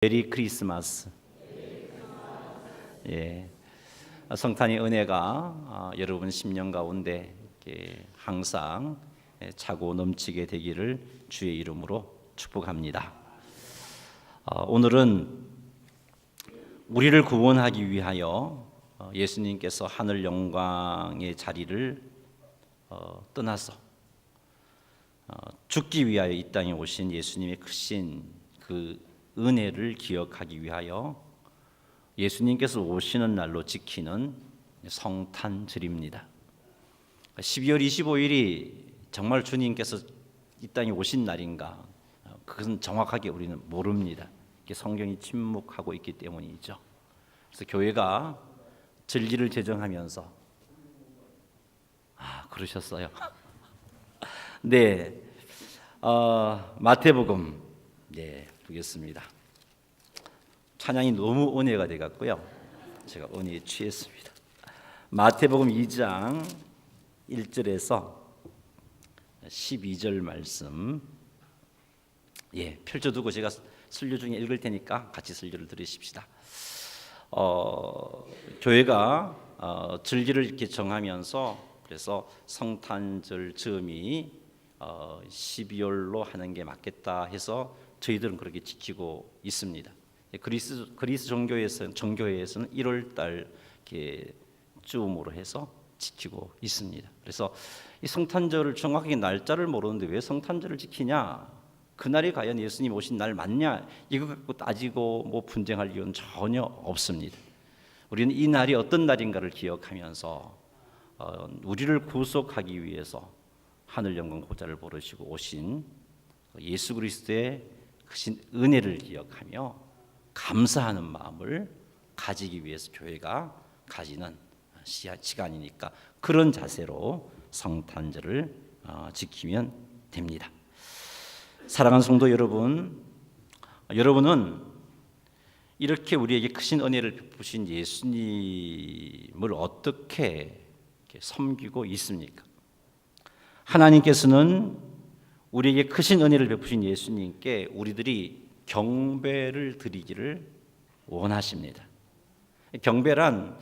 메리 크리스마스. 예, 성탄의 은혜가 여러분 심령 가운데 항상 차고 넘치게 되기를 주의 이름으로 축복합니다. 오늘은 우리를 구원하기 위하여 예수님께서 하늘 영광의 자리를 떠나서 죽기 위하여 이 땅에 오신 예수님의 크신 그 은혜를 기억하기 위하여 예수님께서 오시는 날로 지키는 성탄절입니다. 12월 25일이 정말 주님께서 이 땅에 오신 날인가? 그것은 정확하게 우리는 모릅니다. 성경이 침묵하고 있기 때문이죠. 그래서 교회가 절기를 제정하면서 그러셨어요. 네, 마태복음 보겠습니다. 찬양이 너무 은혜가 되었고요. 제가 은혜에 취했습니다. 마태복음 2장 1절에서 12절 말씀 펼쳐두고 제가 설교 중에 읽을 테니까 같이 설교를 들으십시다. 교회가 절기를 이렇게 정하면서 그래서 성탄절 즈음이 12월로 하는 게 맞겠다 해서 저희들은 그렇게 지키고 있습니다. 그리스 정교회에서는 1월 달 즈음으로 해서 지키고 있습니다. 그래서 이 성탄절을 정확하게 날짜를 모르는데 왜 성탄절을 지키냐? 그날이 과연 예수님 오신 날 맞냐? 이거 갖고 따지고 분쟁할 이유는 전혀 없습니다. 우리는 이 날이 어떤 날인가를 기억하면서 우리를 구속하기 위해서 하늘 영광 보좌를 부르시고 오신 예수 그리스도의 크신 은혜를 기억하며 감사하는 마음을 가지기 위해서 교회가 가지는 시간이니까 그런 자세로 성탄절을 지키면 됩니다. 사랑하는 성도 여러분, 여러분은 이렇게 우리에게 크신 은혜를 베푸신 예수님을 어떻게 섬기고 있습니까? 하나님께서는 우리에게 크신 은혜를 베푸신 예수님께 우리들이 경배를 드리기를 원하십니다. 경배란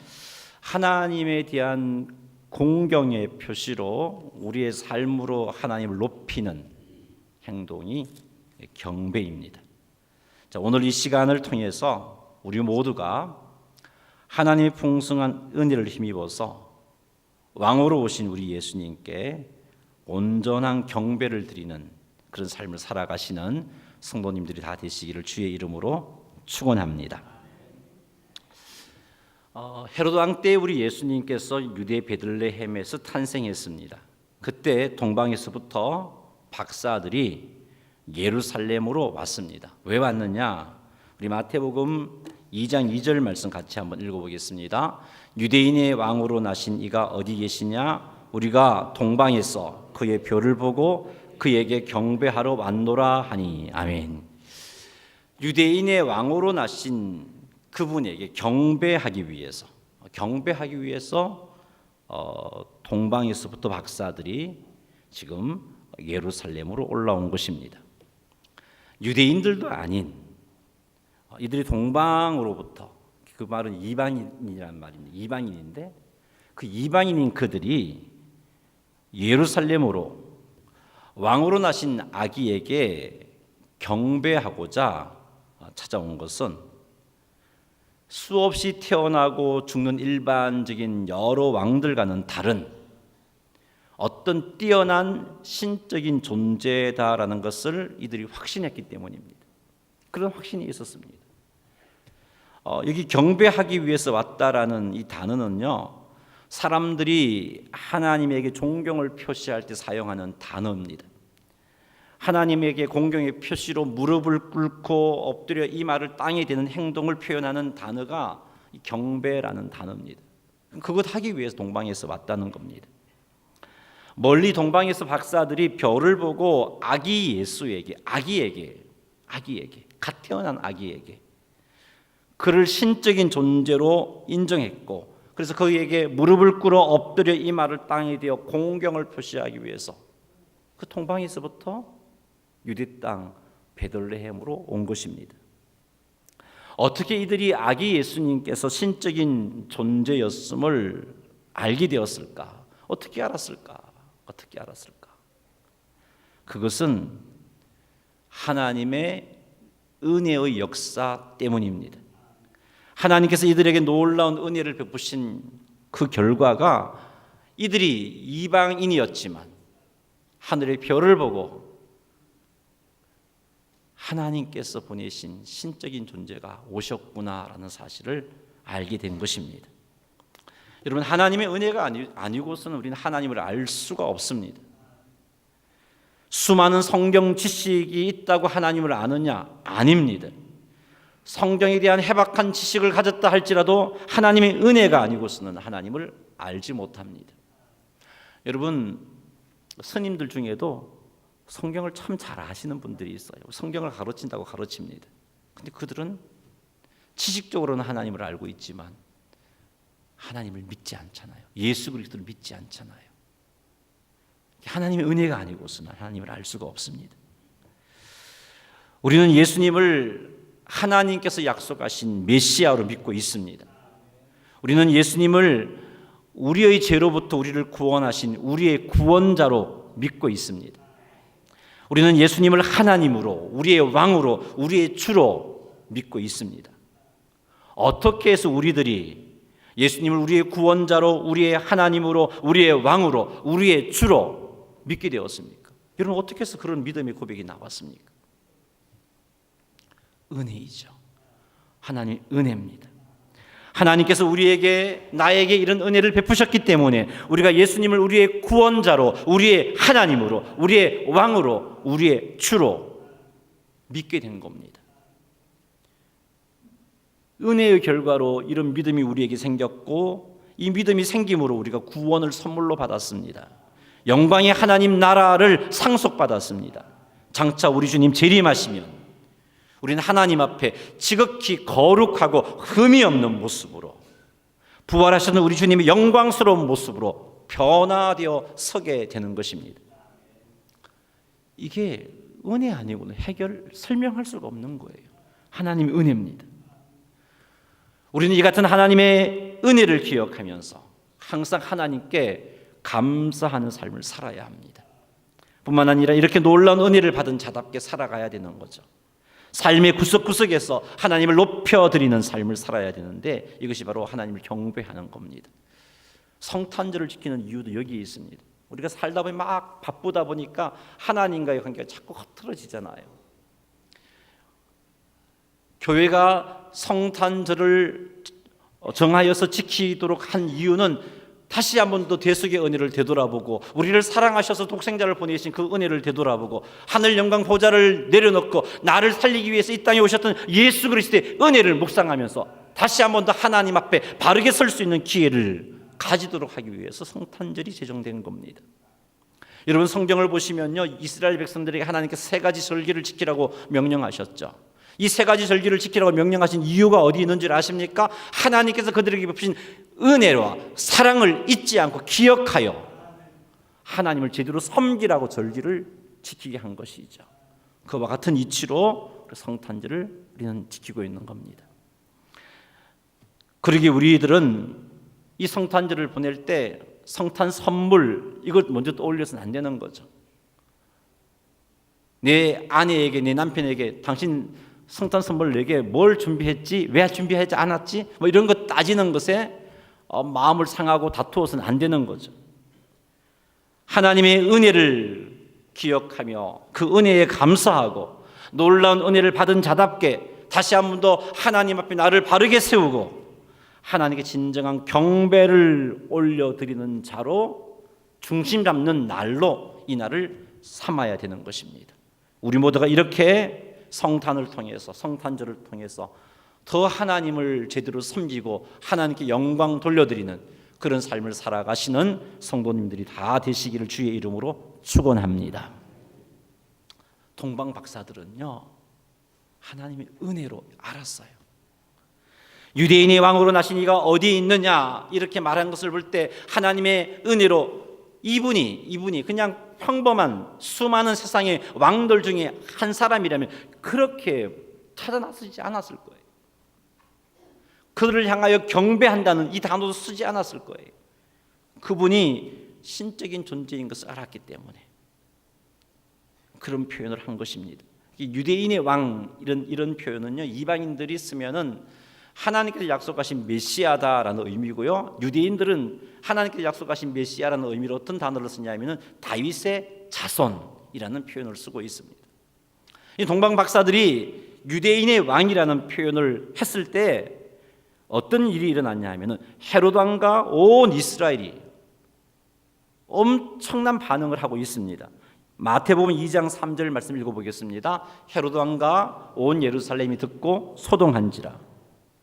하나님에 대한 공경의 표시로 우리의 삶으로 하나님을 높이는 행동이 경배입니다. 자, 오늘 이 시간을 통해서 우리 모두가 하나님의 풍성한 은혜를 힘입어서 왕으로 오신 우리 예수님께 온전한 경배를 드리는 그런 삶을 살아가시는 성도님들이 다 되시기를 주의 이름으로 축원합니다. 헤로드 왕 때 우리 예수님께서 유대 베들레헴에서 탄생했습니다. 그때 동방에서부터 박사들이 예루살렘으로 왔습니다. 왜 왔느냐? 우리 마태복음 2장 2절 말씀 같이 한번 읽어보겠습니다. 유대인의 왕으로 나신 이가 어디 계시냐? 우리가 동방에서 그의 별을 보고 그에게 경배하러 왔노라 하니. 아멘. 유대인의 왕으로 나신 그분에게 경배하기 위해서 동방에서부터 박사들이 지금 예루살렘으로 올라온 것입니다. 유대인들도 아닌 이들이 동방으로부터, 그 말은 이방인이란 말입니다. 이방인인데 그 이방인인 그들이 예루살렘으로 왕으로 나신 아기에게 경배하고자 찾아온 것은 수없이 태어나고 죽는 일반적인 여러 왕들과는 다른 어떤 뛰어난 신적인 존재다라는 것을 이들이 확신했기 때문입니다. 그런 확신이 있었습니다. 여기 경배하기 위해서 왔다라는 이 단어는요, 사람들이 하나님에게 존경을 표시할 때 사용하는 단어입니다. 하나님에게 공경의 표시로 무릎을 꿇고 엎드려 이 말을 땅에 대는 행동을 표현하는 단어가 경배라는 단어입니다. 그것 하기 위해서 동방에서 왔다는 겁니다. 멀리 동방에서 박사들이 별을 보고 아기 예수에게, 아기에게 갓 태어난 아기에게 그를 신적인 존재로 인정했고, 그래서 그에게 무릎을 꿇어 엎드려 이 말을 땅에 대어 공경을 표시하기 위해서 그 동방에서부터 유대 땅 베들레헴으로 온 것입니다. 어떻게 이들이 아기 예수님께서 신적인 존재였음을 알게 되었을까? 어떻게 알았을까? 어떻게 알았을까? 그것은 하나님의 은혜의 역사 때문입니다. 하나님께서 이들에게 놀라운 은혜를 베푸신 그 결과가 이들이 이방인이었지만 하늘의 별을 보고 하나님께서 보내신 신적인 존재가 오셨구나라는 사실을 알게 된 것입니다. 여러분, 하나님의 은혜가 아니고서는 우리는 하나님을 알 수가 없습니다. 수많은 성경 지식이 있다고 하나님을 아느냐? 아닙니다. 성경에 대한 해박한 지식을 가졌다 할지라도 하나님의 은혜가 아니고서는 하나님을 알지 못합니다. 여러분, 스님들 중에도 성경을 참 잘 아시는 분들이 있어요. 성경을 가르친다고 가르칩니다. 근데 그들은 지식적으로는 하나님을 알고 있지만 하나님을 믿지 않잖아요. 예수 그리스도를 믿지 않잖아요. 하나님의 은혜가 아니고서는 하나님을 알 수가 없습니다. 우리는 예수님을 하나님께서 약속하신 메시아로 믿고 있습니다. 우리는 예수님을 우리의 죄로부터 우리를 구원하신 우리의 구원자로 믿고 있습니다. 우리는 예수님을 하나님으로, 우리의 왕으로, 우리의 주로 믿고 있습니다. 어떻게 해서 우리들이 예수님을 우리의 구원자로, 우리의 하나님으로, 우리의 왕으로, 우리의 주로 믿게 되었습니까? 여러분, 어떻게 해서 그런 믿음의 고백이 나왔습니까? 은혜이죠. 하나님의 은혜입니다. 하나님께서 우리에게, 나에게 이런 은혜를 베푸셨기 때문에 우리가 예수님을 우리의 구원자로, 우리의 하나님으로, 우리의 왕으로, 우리의 주로 믿게 된 겁니다. 은혜의 결과로 이런 믿음이 우리에게 생겼고, 이 믿음이 생김으로 우리가 구원을 선물로 받았습니다. 영광의 하나님 나라를 상속받았습니다. 장차 우리 주님 재림하시면 우리는 하나님 앞에 지극히 거룩하고 흠이 없는 모습으로, 부활하시는 우리 주님의 영광스러운 모습으로 변화되어 서게 되는 것입니다. 이게 은혜 아니고는 설명할 수가 없는 거예요. 하나님의 은혜입니다. 우리는 이 같은 하나님의 은혜를 기억하면서 항상 하나님께 감사하는 삶을 살아야 합니다. 뿐만 아니라 이렇게 놀라운 은혜를 받은 자답게 살아가야 되는 거죠. 삶의 구석구석에서 하나님을 높여드리는 삶을 살아야 되는데, 이것이 바로 하나님을 경배하는 겁니다. 성탄절을 지키는 이유도 여기에 있습니다. 우리가 살다 보면 막 바쁘다 보니까 하나님과의 관계가 자꾸 흐트러지잖아요. 교회가 성탄절을 정하여서 지키도록 한 이유는 다시 한 번 더 대속의 은혜를 되돌아보고, 우리를 사랑하셔서 독생자를 보내신 그 은혜를 되돌아보고, 하늘 영광 보좌를 내려놓고 나를 살리기 위해서 이 땅에 오셨던 예수 그리스도의 은혜를 묵상하면서 다시 한 번 더 하나님 앞에 바르게 설 수 있는 기회를 가지도록 하기 위해서 성탄절이 제정된 겁니다. 여러분, 성경을 보시면요, 이스라엘 백성들에게 하나님께서 세 가지 절기를 지키라고 명령하셨죠. 이 세 가지 절기를 지키라고 명령하신 이유가 어디 있는 줄 아십니까? 하나님께서 그들에게 베푸신 은혜와 사랑을 잊지 않고 기억하여 하나님을 제대로 섬기라고 절기를 지키게 한 것이죠. 그와 같은 이치로 성탄절을 우리는 지키고 있는 겁니다. 그러기에 우리들은 이 성탄절을 보낼 때 성탄 선물, 이걸 먼저 떠올려서는 안 되는 거죠. 내 아내에게, 내 남편에게 당신 성탄 선물 내게 뭘 준비했지? 왜 준비하지 않았지? 뭐 이런 거 따지는 것에 마음을 상하고 다투어서는 안 되는 거죠. 하나님의 은혜를 기억하며 그 은혜에 감사하고 놀라운 은혜를 받은 자답게 다시 한 번 더 하나님 앞에 나를 바르게 세우고 하나님께 진정한 경배를 올려드리는 자로, 중심 잡는 날로 이 날을 삼아야 되는 것입니다. 우리 모두가 이렇게 성탄을 통해서, 성탄절을 통해서 더 하나님을 제대로 섬기고 하나님께 영광 돌려드리는 그런 삶을 살아가시는 성도님들이 다 되시기를 주의 이름으로 축원합니다. 동방 박사들은요, 하나님의 은혜로 알았어요. 유대인의 왕으로 나신 이가 어디 있느냐 이렇게 말한 것을 볼 때 하나님의 은혜로 이분이 그냥 평범한 수많은 세상의 왕들 중에 한 사람이라면 그렇게 찾아나서지 않았을 거예요. 그들을 향하여 경배한다는 이 단어도 쓰지 않았을 거예요. 그분이 신적인 존재인 것을 알았기 때문에 그런 표현을 한 것입니다. 유대인의 왕 이런 표현은요, 이방인들이 쓰면은 하나님께서 약속하신 메시아다라는 의미고요, 유대인들은 하나님께서 약속하신 메시아라는 의미로 어떤 단어를 쓰냐면은 다윗의 자손이라는 표현을 쓰고 있습니다. 이 동방 박사들이 유대인의 왕이라는 표현을 했을 때 어떤 일이 일어났냐 하면은 헤롯 왕과 온 이스라엘이 엄청난 반응을 하고 있습니다. 마태복음 2장 3절 말씀 읽어보겠습니다. 헤롯 왕과 온 예루살렘이 듣고 소동한지라.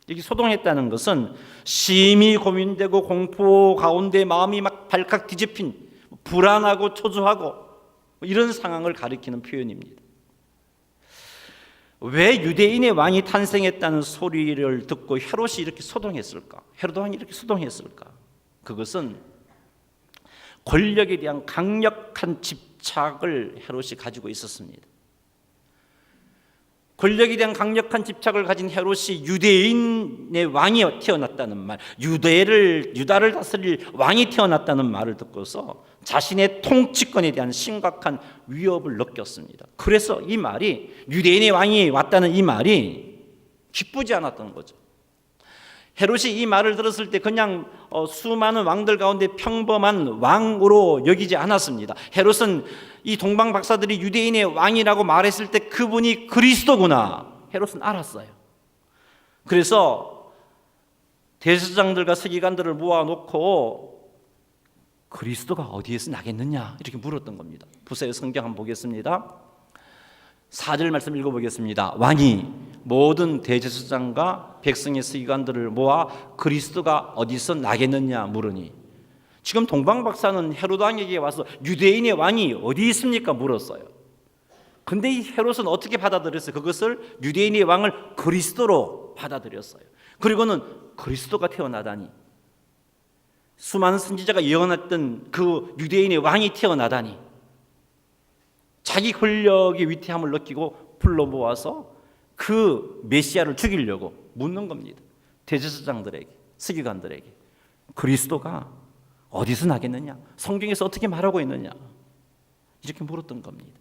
여기 소동했다는 것은 심히 고민되고 공포 가운데 마음이 막 발칵 뒤집힌, 불안하고 초조하고 이런 상황을 가리키는 표현입니다. 왜 유대인의 왕이 탄생했다는 소리를 듣고 헤롯이 이렇게 소동했을까? 헤롯 왕이 이렇게 소동했을까? 그것은 권력에 대한 강력한 집착을 헤롯이 가지고 있었습니다. 권력에 대한 강력한 집착을 가진 헤롯이 유대인의 왕이 태어났다는 말, 유다를 다스릴 왕이 태어났다는 말을 듣고서 자신의 통치권에 대한 심각한 위협을 느꼈습니다. 그래서 이 말이, 유대인의 왕이 왔다는 이 말이 기쁘지 않았던 거죠. 헤롯이 이 말을 들었을 때 그냥 수많은 왕들 가운데 평범한 왕으로 여기지 않았습니다. 헤롯은 이 동방 박사들이 유대인의 왕이라고 말했을 때 그분이 그리스도구나, 헤롯은 알았어요. 그래서 대제사장들과 서기관들을 모아놓고 그리스도가 어디에서 나겠느냐 이렇게 물었던 겁니다. 보세요, 성경 한번 보겠습니다. 4절 말씀 읽어보겠습니다. 왕이 모든 대제사장과 백성의 서기관들을 모아 그리스도가 어디서 나겠느냐 물으니, 지금 동방 박사는 헤롯 왕에게 와서 유대인의 왕이 어디 있습니까 물었어요. 근데 이 헤롯은 어떻게 받아들였어요? 그것을 유대인의 왕을 그리스도로 받아들였어요. 그리고는 그리스도가 태어나다니, 수많은 선지자가 예언했던 그 유대인의 왕이 태어나다니, 자기 권력의 위태함을 느끼고 불러 모아서 그 메시아를 죽이려고 묻는 겁니다. 대제사장들에게, 서기관들에게 그리스도가 어디서 나겠느냐, 성경에서 어떻게 말하고 있느냐 이렇게 물었던 겁니다.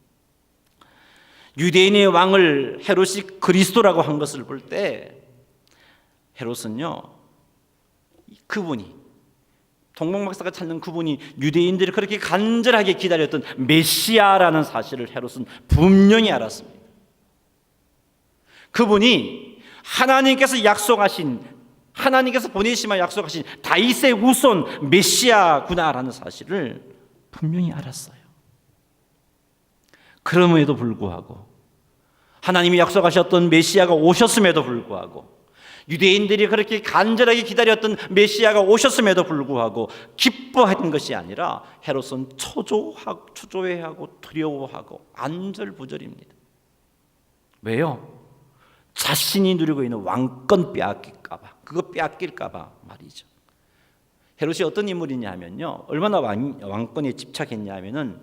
유대인의 왕을 헤롯이 그리스도라고 한 것을 볼 때 헤롯은요, 그분이, 동방 박사가 찾는 그분이 유대인들이 그렇게 간절하게 기다렸던 메시아라는 사실을 헤롯은 분명히 알았습니다. 그분이 하나님께서 약속하신, 하나님께서 보내시면 약속하신 다윗의 후손 메시아구나라는 사실을 분명히 알았어요. 그럼에도 불구하고, 하나님이 약속하셨던 메시아가 오셨음에도 불구하고, 유대인들이 그렇게 간절하게 기다렸던 메시아가 오셨음에도 불구하고 기뻐하는 것이 아니라 헤롯은 초조해하고 두려워하고 안절부절입니다. 왜요? 자신이 누리고 있는 왕권 빼앗길까봐, 그거 빼앗길까봐 말이죠. 헤롯이 어떤 인물이냐면요, 얼마나 왕권에 집착했냐면은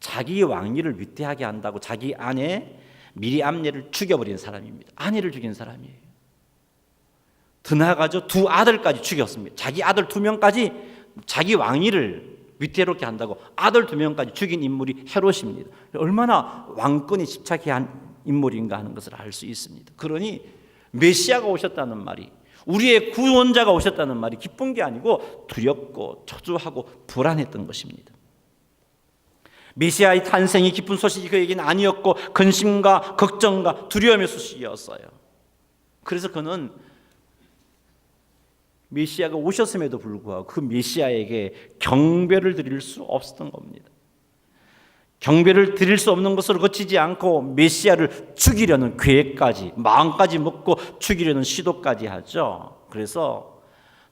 자기 왕위를 위태하게 한다고 자기 아내 미리암네를 죽여버린 사람입니다. 아내를 죽인 사람이에요. 더 나아가죠, 두 아들까지 죽였습니다. 자기 아들 2명까지 자기 왕위를 위태롭게 한다고 아들 2명까지 죽인 인물이 헤롯입니다. 얼마나 왕권에 집착해 한 인물인가 하는 것을 알 수 있습니다. 그러니 메시아가 오셨다는 말이, 우리의 구원자가 오셨다는 말이 기쁜 게 아니고 두렵고 초조하고 불안했던 것입니다. 메시아의 탄생이 기쁜 소식이 그에게는 아니었고 근심과 걱정과 두려움의 소식이었어요. 그래서 그는 메시아가 오셨음에도 불구하고 그 메시아에게 경배를 드릴 수 없었던 겁니다. 경배를 드릴 수 없는 것으로 그치지 않고 메시아를 죽이려는 계획까지, 마음까지 먹고 죽이려는 시도까지 하죠. 그래서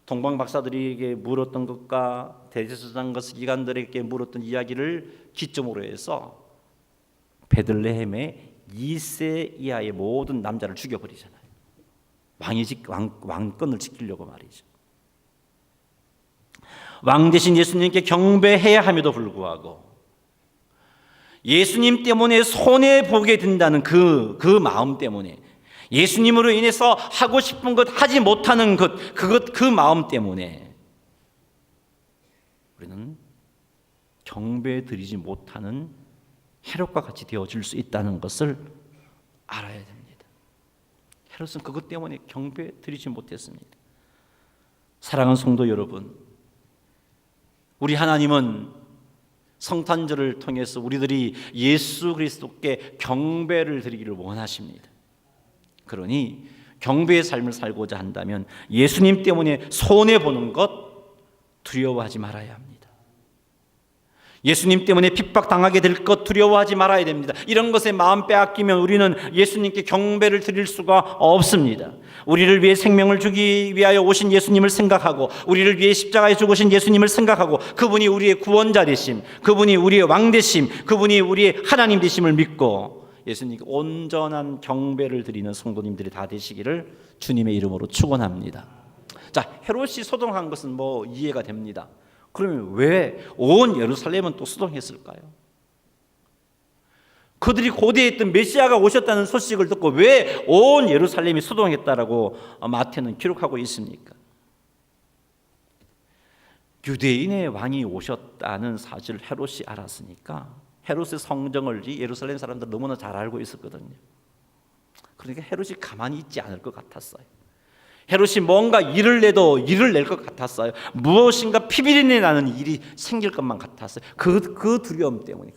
동방 박사들에게 물었던 것과 대제사장과 서기관들에게 물었던 이야기를 기점으로 해서 베들레헴의 2세 이하의 모든 남자를 죽여버리잖아요. 왕권을 지키려고 말이죠. 왕 대신 예수님께 경배해야 함에도 불구하고 예수님 때문에 손해보게 된다는 그 마음 때문에, 예수님으로 인해서 하고 싶은 것 하지 못하는 그 마음 때문에 우리는 경배 드리지 못하는 헤롯과 같이 되어질 수 있다는 것을 알아야 됩니다. 헤롯은 그것 때문에 경배 드리지 못했습니다. 사랑하는 성도 여러분, 우리 하나님은 성탄절을 통해서 우리들이 예수 그리스도께 경배를 드리기를 원하십니다. 그러니 경배의 삶을 살고자 한다면 예수님 때문에 손해보는 것 두려워하지 말아야 합니다. 예수님 때문에 핍박당하게 될 것 두려워하지 말아야 됩니다. 이런 것에 마음 빼앗기면 우리는 예수님께 경배를 드릴 수가 없습니다. 우리를 위해 생명을 주기 위하여 오신 예수님을 생각하고, 우리를 위해 십자가에 죽으신 예수님을 생각하고, 그분이 우리의 구원자 되심, 그분이 우리의 왕 되심, 그분이 우리의 하나님 되심을 믿고 예수님께 온전한 경배를 드리는 성도님들이 다 되시기를 주님의 이름으로 축원합니다. 자, 헤롯이 소동한 것은 뭐 이해가 됩니다. 그러면 왜 온 예루살렘은 또 소동했을까요? 그들이 고대했던 메시아가 오셨다는 소식을 듣고 왜 온 예루살렘이 소동했다라고 마태는 기록하고 있습니까? 유대인의 왕이 오셨다는 사실을 헤롯이 알았으니까 헤롯의 성정을 예루살렘 사람들 너무나 잘 알고 있었거든요. 그러니까 헤롯이 가만히 있지 않을 것 같았어요. 헤롯이 뭔가 일을 내도 일을 낼 것 같았어요. 무엇인가 피비린내 나는 일이 생길 것만 같았어요. 그 두려움 때문에,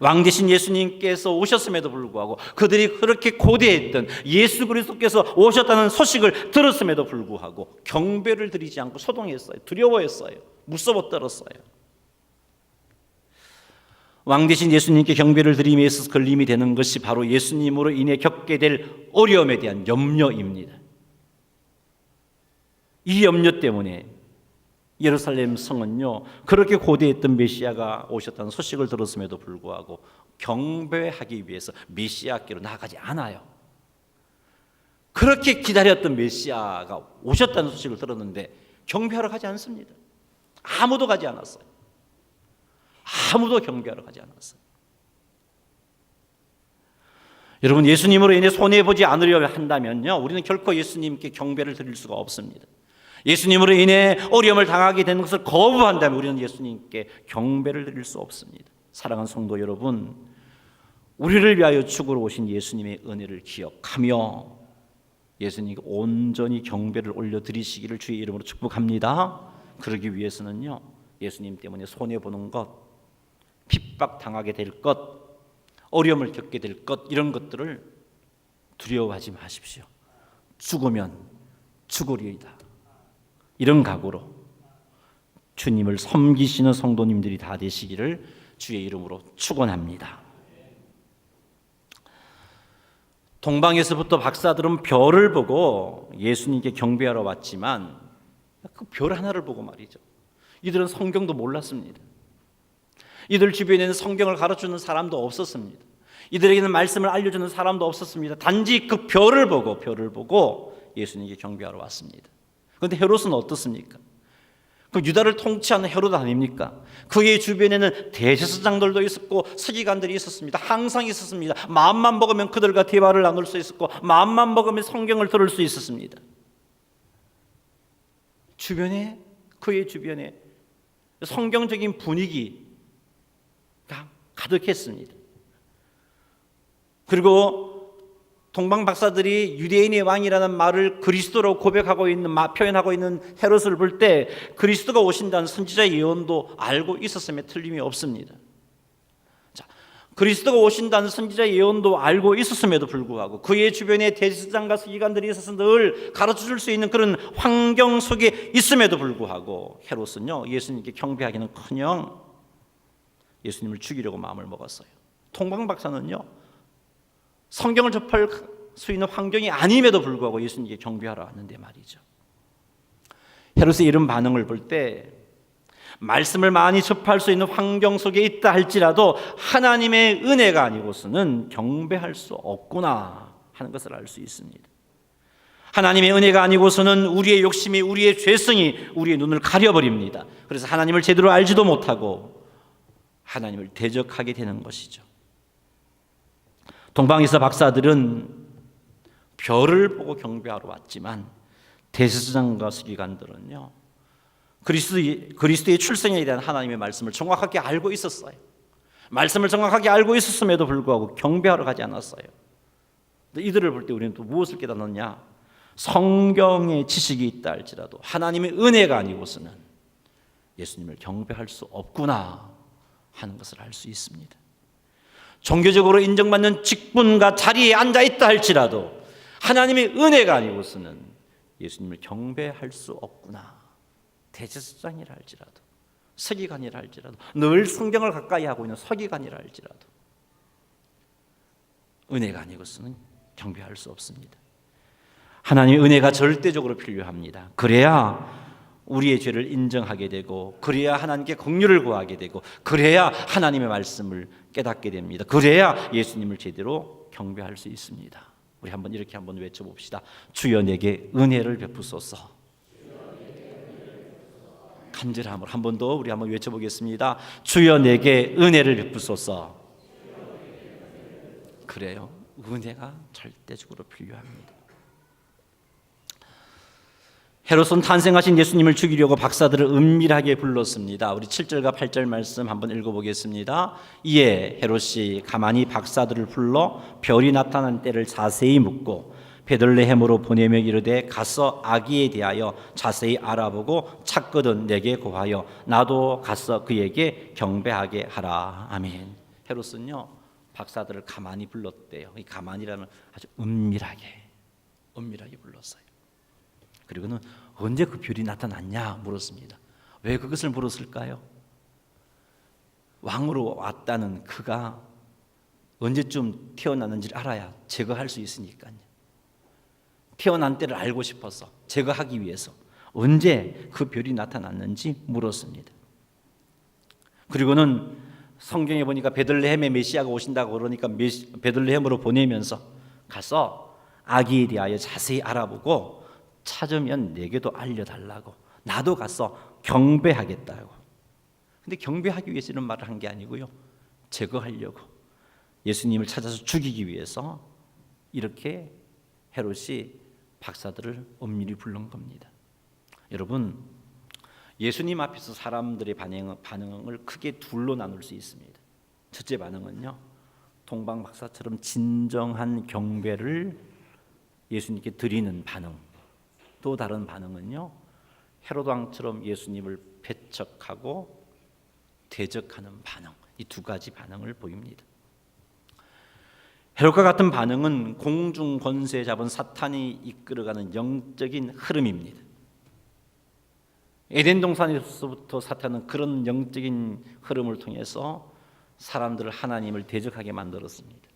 왕 되신 예수님께서 오셨음에도 불구하고, 그들이 그렇게 고대했던 예수 그리스도께서 오셨다는 소식을 들었음에도 불구하고 경배를 드리지 않고 소동했어요. 두려워했어요. 무서워 떨었어요. 왕 되신 예수님께 경배를 드림에 있어서 걸림이 되는 것이 바로 예수님으로 인해 겪게 될 어려움에 대한 염려입니다. 이 염려 때문에 예루살렘 성은요, 그렇게 고대했던 메시아가 오셨다는 소식을 들었음에도 불구하고 경배하기 위해서 메시아께로 나가지 않아요. 그렇게 기다렸던 메시아가 오셨다는 소식을 들었는데 경배하러 가지 않습니다. 아무도 가지 않았어요. 아무도 경배하러 가지 않았어요. 여러분, 예수님으로 인해 손해보지 않으려 한다면요, 우리는 결코 예수님께 경배를 드릴 수가 없습니다. 예수님으로 인해 어려움을 당하게 되는 것을 거부한다면 우리는 예수님께 경배를 드릴 수 없습니다. 사랑하는 성도 여러분, 우리를 위하여 죽으러 오신 예수님의 은혜를 기억하며 예수님께 온전히 경배를 올려드리시기를 주의 이름으로 축복합니다. 그러기 위해서는요, 예수님 때문에 손해보는 것, 핍박당하게 될 것, 어려움을 겪게 될 것, 이런 것들을 두려워하지 마십시오. 죽으면 죽으리이다, 이런 각오로 주님을 섬기시는 성도님들이 다 되시기를 주의 이름으로 축원합니다. 동방에서부터 박사들은 별을 보고 예수님께 경배하러 왔지만 그 별 하나를 보고 말이죠, 이들은 성경도 몰랐습니다. 이들 주변에는 성경을 가르치는 사람도 없었습니다. 이들에게는 말씀을 알려주는 사람도 없었습니다. 단지 그 별을 보고 예수님께 경배하러 왔습니다. 그런데 헤롯은 어떻습니까? 그 유다를 통치하는 헤롯 아닙니까? 그의 주변에는 대제사장들도 있었고 서기관들이 있었습니다. 항상 있었습니다. 마음만 먹으면 그들과 대화를 나눌 수 있었고, 마음만 먹으면 성경을 들을 수 있었습니다. 그의 주변에 성경적인 분위기가 가득했습니다. 그리고 동방 박사들이 유대인의 왕이라는 말을 그리스도로 표현하고 있는 헤롯을 볼 때 그리스도가 오신다는 선지자 예언도 알고 있었음에 틀림이 없습니다. 자, 그리스도가 오신다는 선지자 예언도 알고 있었음에도 불구하고 그의 주변에 대제사장과 서기관들이 있어서 늘 가르쳐줄 수 있는 그런 환경 속에 있음에도 불구하고 헤롯은요, 예수님께 경배하기는커녕 예수님을 죽이려고 마음을 먹었어요. 동방 박사는요, 성경을 접할 수 있는 환경이 아님에도 불구하고 예수님께 경배하러 왔는데 말이죠. 헤롯의 이런 반응을 볼 때 말씀을 많이 접할 수 있는 환경 속에 있다 할지라도 하나님의 은혜가 아니고서는 경배할 수 없구나 하는 것을 알 수 있습니다. 하나님의 은혜가 아니고서는 우리의 욕심이, 우리의 죄성이 우리의 눈을 가려버립니다. 그래서 하나님을 제대로 알지도 못하고 하나님을 대적하게 되는 것이죠. 동방에서 박사들은 별을 보고 경배하러 왔지만 대제사장과 서기관들은요, 그리스도의 출생에 대한 하나님의 말씀을 정확하게 알고 있었어요. 말씀을 정확하게 알고 있었음에도 불구하고 경배하러 가지 않았어요. 이들을 볼 때 우리는 또 무엇을 깨닫느냐? 성경의 지식이 있다 할지라도 하나님의 은혜가 아니고서는 예수님을 경배할 수 없구나 하는 것을 알 수 있습니다. 종교적으로 인정받는 직분과 자리에 앉아 있다 할지라도 하나님의 은혜가 아니고서는 예수님을 경배할 수 없구나. 대제사장이라 할지라도, 서기관이라 할지라도, 늘 성경을 가까이 하고 있는 서기관이라 할지라도 은혜가 아니고서는 경배할 수 없습니다. 하나님의 은혜가 절대적으로 필요합니다. 그래야 우리의 죄를 인정하게 되고, 그래야 하나님께 긍휼을 구하게 되고, 그래야 하나님의 말씀을 깨닫게 됩니다. 그래야 예수님을 제대로 경배할 수 있습니다. 우리 한번 이렇게 한번 외쳐봅시다. 주여 내게 은혜를 베푸소서. 간절함으로 한 번 더 우리 한번 외쳐보겠습니다. 주여 내게 은혜를 베푸소서. 그래요, 은혜가 절대적으로 필요합니다. 헤롯은 탄생하신 예수님을 죽이려고 박사들을 은밀하게 불렀습니다. 우리 7절과 8절 말씀 한번 읽어보겠습니다. 이에 헤롯이 가만히 박사들을 불러 별이 나타난 때를 자세히 묻고 베들레헴으로 보내며 이르되 가서 아기에 대하여 자세히 알아보고 찾거든 내게 고하여 나도 가서 그에게 경배하게 하라. 아멘. 헤롯은요, 박사들을 가만히 불렀대요. 이 가만히라는 아주 은밀하게 불렀어요. 그리고는 언제 그 별이 나타났냐 물었습니다. 왜 그것을 물었을까요? 왕으로 왔다는 그가 언제쯤 태어났는지를 알아야 제거할 수 있으니까요. 태어난 때를 알고 싶어서 제거하기 위해서 언제 그 별이 나타났는지 물었습니다. 그리고는 성경에 보니까 베들레헴에 메시아가 오신다고 그러니까 베들레헴으로 보내면서 가서 아기에 대하여 자세히 알아보고 찾으면 내게도 알려달라고, 나도 가서 경배하겠다고. 근데 경배하기 위해서 이런 말을 한 게 아니고요, 제거하려고, 예수님을 찾아서 죽이기 위해서 이렇게 헤롯이 박사들을 엄밀히 부른 겁니다. 여러분, 예수님 앞에서 사람들의 반응을 크게 둘로 나눌 수 있습니다. 첫째 반응은요, 동방 박사처럼 진정한 경배를 예수님께 드리는 반응. 또 다른 반응은요, 헤롯 왕처럼 예수님을 배척하고 대적하는 반응. 이 두 가지 반응을 보입니다. 헤롯과 같은 반응은 공중 권세 잡은 사탄이 이끌어가는 영적인 흐름입니다. 에덴 동산에서부터 사탄은 그런 영적인 흐름을 통해서 사람들을 하나님을 대적하게 만들었습니다.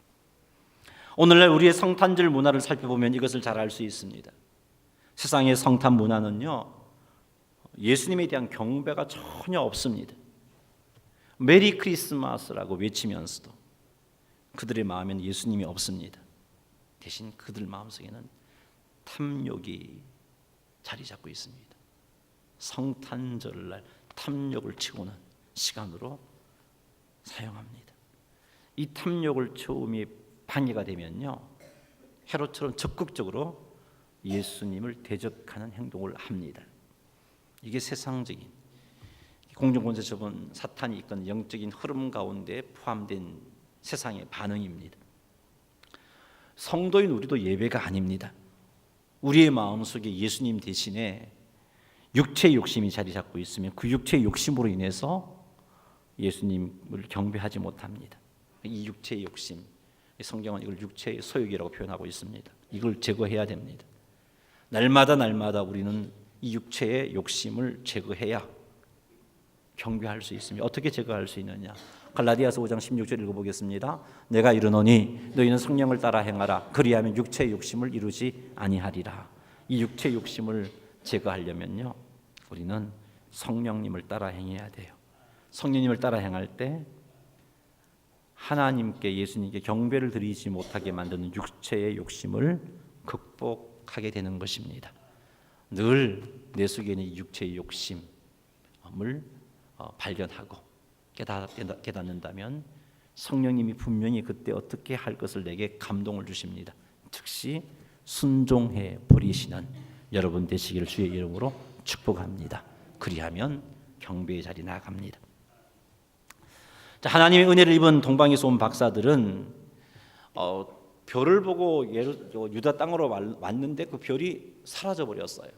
오늘날 우리의 성탄절 문화를 살펴보면 이것을 잘 알 수 있습니다. 세상의 성탄 문화는요, 예수님에 대한 경배가 전혀 없습니다. 메리 크리스마스라고 외치면서도 그들의 마음에는 예수님이 없습니다. 대신 그들 마음속에는 탐욕이 자리 잡고 있습니다. 성탄절날 탐욕을 채우는 시간으로 사용합니다. 이 탐욕을 채움이 방해가 되면요, 헤롯처럼 적극적으로 예수님을 대적하는 행동을 합니다. 이게 세상적인 공중권세 접은 사탄이 이끄는 영적인 흐름 가운데 포함된 세상의 반응입니다. 성도인 우리도 예외가 아닙니다. 우리의 마음속에 예수님 대신에 육체의 욕심이 자리 잡고 있으면 그 육체의 욕심으로 인해서 예수님을 경배하지 못합니다. 이 육체의 욕심, 성경은 이걸 육체의 소욕이라고 표현하고 있습니다. 이걸 제거해야 됩니다. 날마다 우리는 이 육체의 욕심을 제거해야 경배할 수 있습니다. 어떻게 제거할 수 있느냐? 갈라디아서 5장 16절 읽어보겠습니다. 내가 이르노니 너희는 성령을 따라 행하라. 그리하면 육체의 욕심을 이루지 아니하리라. 이 육체의 욕심을 제거하려면요, 우리는 성령님을 따라 행해야 돼요. 성령님을 따라 행할 때 하나님께, 예수님께 경배를 드리지 못하게 만드는 육체의 욕심을 극복하게 되는 것입니다. 늘 내 속에 있는 육체의 욕심을 발견하고 깨닫는다면 성령님이 분명히 그때 어떻게 할 것을 내게 감동을 주십니다. 즉시 순종해 버리시는 여러분 되시기를 주의 이름으로 축복합니다. 그리하면 경배의 자리 나아갑니다. 자, 하나님의 은혜를 입은 동방에서 온 박사들은 별을 보고 유다 땅으로 왔는데 그 별이 사라져 버렸어요.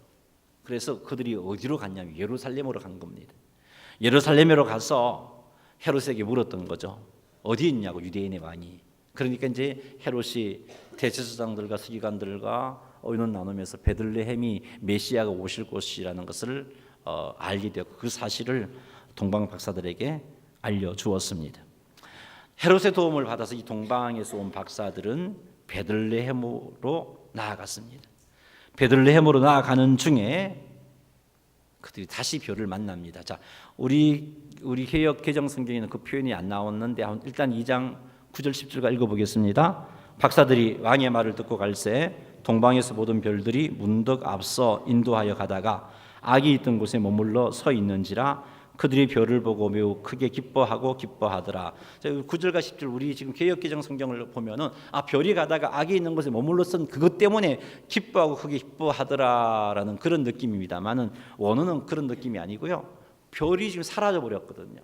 그래서 그들이 어디로 갔냐면 예루살렘으로 간 겁니다. 예루살렘으로 가서 헤롯에게 물었던 거죠. 어디 있냐고, 유대인의 왕이. 그러니까 이제 헤롯이 대제사장들과 서기관들과 의논 나누면서 베들레헴이 메시아가 오실 곳이라는 것을 알게 되었고 그 사실을 동방 박사들에게 알려주었습니다. 헤롯의 도움을 받아서 이 동방에서 온 박사들은 베들레헴으로 나아갔습니다. 베들레헴으로 나아가는 중에 그들이 다시 별을 만납니다. 자, 우리 개역 개정 성경에는 그 표현이 안 나왔는데 일단 2장 9절 10절과 읽어보겠습니다. 박사들이 왕의 말을 듣고 갈새 동방에서 보던 별들이 문득 앞서 인도하여 가다가 악이 있던 곳에 머물러 서 있는지라 그들이 별을 보고 매우 크게 기뻐하더라. 9절과 10절 우리 지금 개역개정 성경을 보면은 별이 가다가 악이 있는 곳에 머물러 선 그것 때문에 기뻐하고 크게 기뻐하더라라는 그런 느낌입니다만은 원어는 그런 느낌이 아니고요. 별이 지금 사라져 버렸거든요.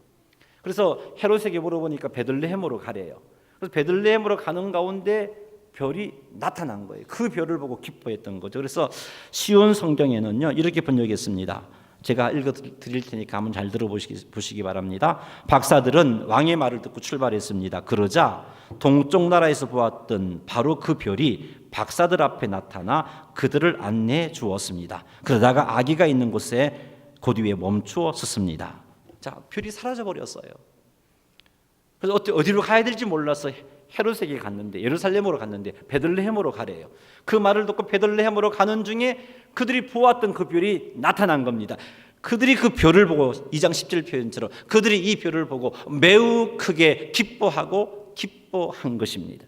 그래서 헤롯에게 물어보니까 베들레헴으로 가래요. 그래서 베들레헴으로 가는 가운데 별이 나타난 거예요. 그 별을 보고 기뻐했던 거죠. 그래서 시온 성경에는요 이렇게 번역했습니다. 제가 읽어드릴 테니까 한번 잘 들어보시기 바랍니다. 박사들은 왕의 말을 듣고 출발했습니다. 그러자 동쪽 나라에서 보았던 바로 그 별이 박사들 앞에 나타나 그들을 안내해 주었습니다. 그러다가 아기가 있는 곳에 곧 위에 멈추어 섰습니다. 자, 별이 사라져 버렸어요. 그래서 어디로 가야 될지 몰라서 헤롯에게 갔는데 예루살렘으로 갔는데 베들레헴으로 가래요. 그 말을 듣고 베들레헴으로 가는 중에 그들이 보았던 그 별이 나타난 겁니다. 그들이 그 별을 보고 2장 10절 표현처럼 그들이 이 별을 보고 매우 크게 기뻐한 것입니다.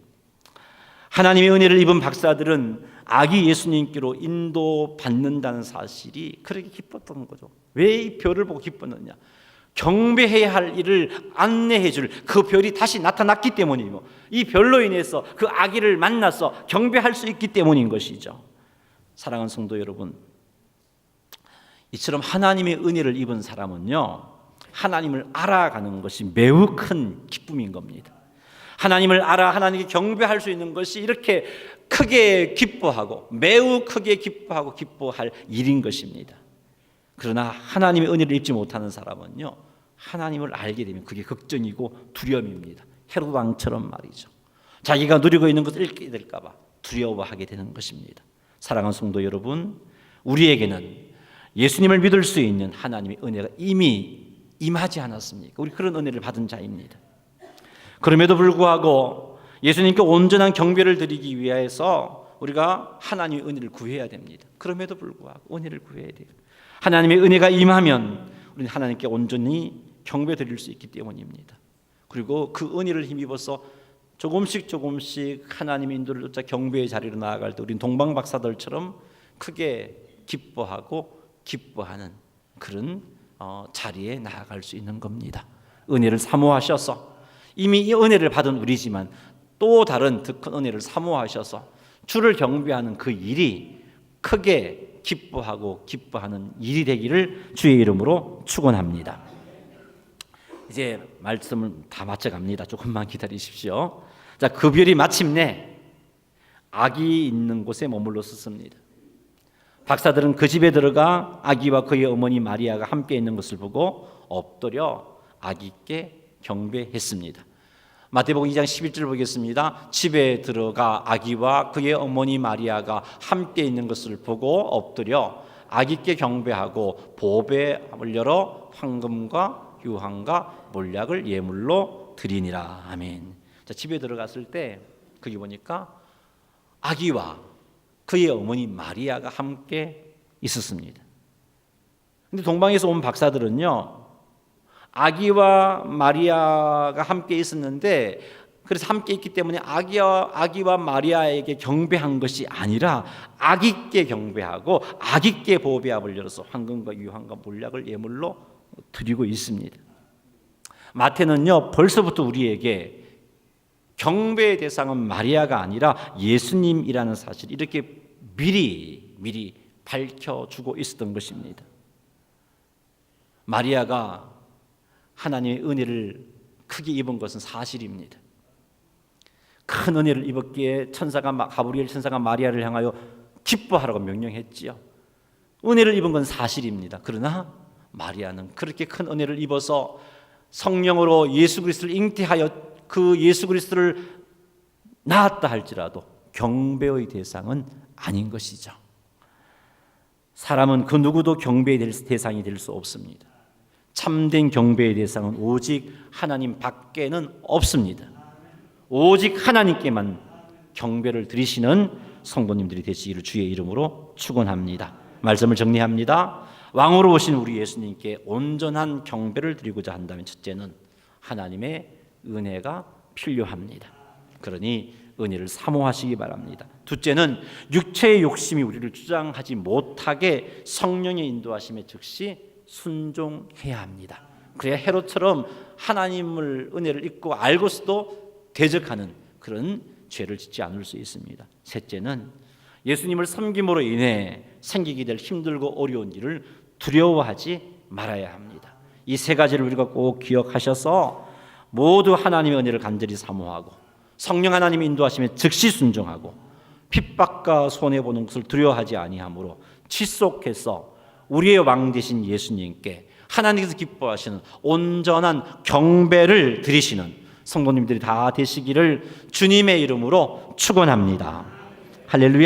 하나님의 은혜를 입은 박사들은 아기 예수님께로 인도받는다는 사실이 그렇게 기뻤던 거죠. 왜 이 별을 보고 기뻤느냐? 경배해야 할 일을 안내해 줄 그 별이 다시 나타났기 때문이고 이 별로 인해서 그 아기를 만나서 경배할 수 있기 때문인 것이죠. 사랑하는 성도 여러분, 이처럼 하나님의 은혜를 입은 사람은요 하나님을 알아가는 것이 매우 큰 기쁨인 겁니다. 하나님을 알아 하나님께 경배할 수 있는 것이 이렇게 크게 기뻐하고 매우 크게 기뻐할 일인 것입니다. 그러나 하나님의 은혜를 입지 못하는 사람은요 하나님을 알게 되면 그게 걱정이고 두려움입니다. 헤롯 왕처럼 말이죠. 자기가 누리고 있는 것을 잃게 될까 봐 두려워하게 되는 것입니다. 사랑하는 성도 여러분, 우리에게는 예수님을 믿을 수 있는 하나님의 은혜가 이미 임하지 않았습니까? 우리 그런 은혜를 받은 자입니다. 그럼에도 불구하고 예수님께 온전한 경배를 드리기 위해서 우리가 하나님의 은혜를 구해야 됩니다. 그럼에도 불구하고 은혜를 구해야 돼요. 하나님의 은혜가 임하면 우리는 하나님께 온전히 경배 드릴 수 있기 때문입니다. 그리고 그 은혜를 힘입어서 조금씩 하나님의 인도를 쫓아 경배의 자리로 나아갈 때 우리는 동방 박사들처럼 크게 기뻐하는 그런 자리에 나아갈 수 있는 겁니다. 은혜를 사모하셔서 이미 이 은혜를 받은 우리지만 또 다른 더 큰 은혜를 사모하셔서 주를 경배하는 그 일이 크게 기뻐하는 일이 되기를 주의 이름으로 축원합니다. 이제 말씀을 다 마쳐갑니다. 조금만 기다리십시오. 자, 그 별이 마침내 아기 있는 곳에 머물러 섰습니다. 박사들은 그 집에 들어가 아기와 그의 어머니 마리아가 함께 있는 것을 보고 엎드려 아기께 경배했습니다. 마태복음 2장 11절 보겠습니다. 집에 들어가 아기와 그의 어머니 마리아가 함께 있는 것을 보고 엎드려 아기께 경배하고 보배함을 열어 황금과 유황과 몰약을 예물로 드리니라. 아멘. 자, 집에 들어갔을 때 거기 보니까 아기와 그의 어머니 마리아가 함께 있었습니다. 근데 동방에서 온 박사들은요 아기와 마리아가 함께 있었는데 그래서 함께 있기 때문에 아기와 마리아에게 경배한 것이 아니라 아기께 경배하고 아기께 보배함을 열어서 황금과 유황과 몰약을 예물로 드리고 있습니다. 마태는요 벌써부터 우리에게 경배의 대상은 마리아가 아니라 예수님이라는 사실, 이렇게 미리 밝혀주고 있었던 것입니다. 마리아가 하나님의 은혜를 크게 입은 것은 사실입니다. 큰 은혜를 입었기에 가브리엘 천사가 마리아를 향하여 기뻐하라고 명령했지요. 은혜를 입은 건 사실입니다. 그러나 마리아는 그렇게 큰 은혜를 입어서 성령으로 예수 그리스도를 잉태하여 그 예수 그리스도를 낳았다 할지라도 경배의 대상은 아닌 것이죠. 사람은 그 누구도 경배의 대상이 될 수 없습니다. 참된 경배의 대상은 오직 하나님 밖에는 없습니다. 오직 하나님께만 경배를 드리시는 성도님들이 되시기를 주의 이름으로 축원합니다. 말씀을 정리합니다. 왕으로 오신 우리 예수님께 온전한 경배를 드리고자 한다면 첫째는 하나님의 은혜가 필요합니다. 그러니 은혜를 사모하시기 바랍니다. 둘째는 육체의 욕심이 우리를 주장하지 못하게 성령의 인도하심에 즉시 순종해야 합니다. 그래야 헤롯처럼 하나님을 은혜를 잊고 알고서도 대적하는 그런 죄를 짓지 않을 수 있습니다. 셋째는 예수님을 섬김으로 인해 생기게 될 힘들고 어려운 일을 두려워하지 말아야 합니다. 이 세 가지를 우리가 꼭 기억하셔서 모두 하나님의 은혜를 간절히 사모하고 성령 하나님의 인도하심에 즉시 순종하고 핍박과 손해보는 것을 두려워하지 아니하므로 지속해서 우리의 왕 되신 예수님께 하나님께서 기뻐하시는 온전한 경배를 드리시는 성도님들이 다 되시기를 주님의 이름으로 축원합니다. 할렐루야.